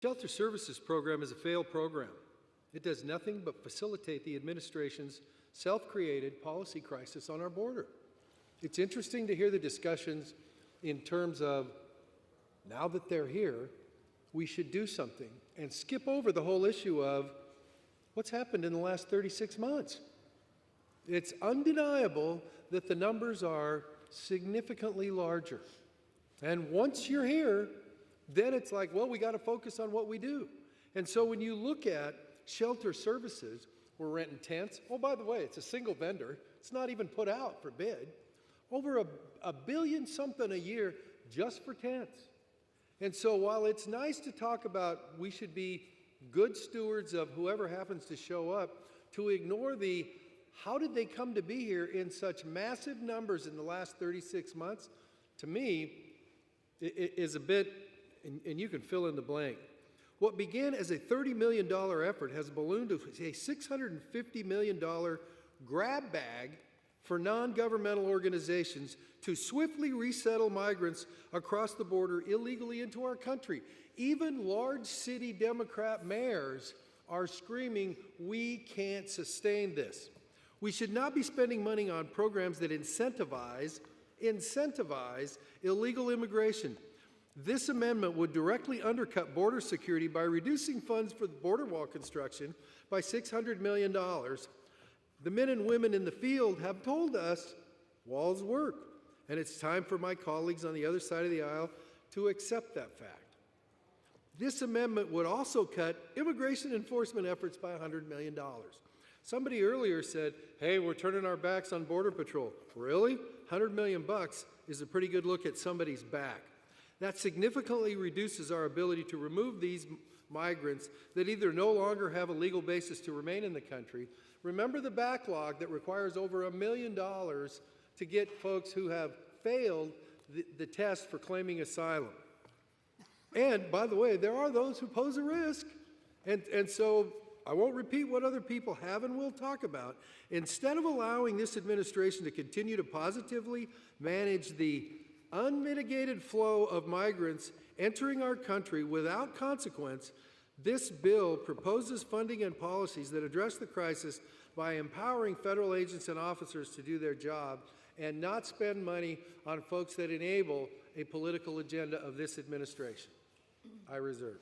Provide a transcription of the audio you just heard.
Shelter Services Program is a failed program. It does nothing but facilitate the administration's self-created policy crisis on our border. It's interesting to hear the discussions in terms of, now that they're here, we should do something, and skip over the whole issue of what's happened in the last 36 months. It's undeniable that the numbers are significantly larger. And once you're here, then it's like, well, we got to focus on what we do. And so when you look at shelter services, we're renting tents. Oh, by the way, it's a single vendor. It's not even put out for bid. Over a billion something a year just for tents. And so while it's nice to talk about we should be good stewards of whoever happens to show up, to ignore the how did they come to be here in such massive numbers in the last 36 months, to me, it is a bit, and you can fill in the blank. What began as a $30 million effort has ballooned to a $650 million grab bag for non-governmental organizations to swiftly resettle migrants across the border illegally into our country. Even large city Democrat mayors are screaming, we can't sustain this. We should not be spending money on programs that incentivize illegal immigration. This amendment would directly undercut border security by reducing funds for the border wall construction by $600 million. The men and women in the field have told us walls work, and it's time for my colleagues on the other side of the aisle to accept that fact. This amendment would also cut immigration enforcement efforts by $100 million. Somebody earlier said, hey, we're turning our backs on Border Patrol. Really? $100 million bucks is a pretty good look at somebody's back. That significantly reduces our ability to remove these migrants that either no longer have a legal basis to remain in the country. Remember the backlog that requires over $1 million to get folks who have failed the test for claiming asylum. And by the way, there are those who pose a risk. And so I won't repeat what other people have and will talk about. Instead of allowing this administration to continue to positively manage the unmitigated flow of migrants entering our country without consequence, this bill proposes funding and policies that address the crisis by empowering federal agents and officers to do their job and not spend money on folks that enable a political agenda of this administration. I reserve.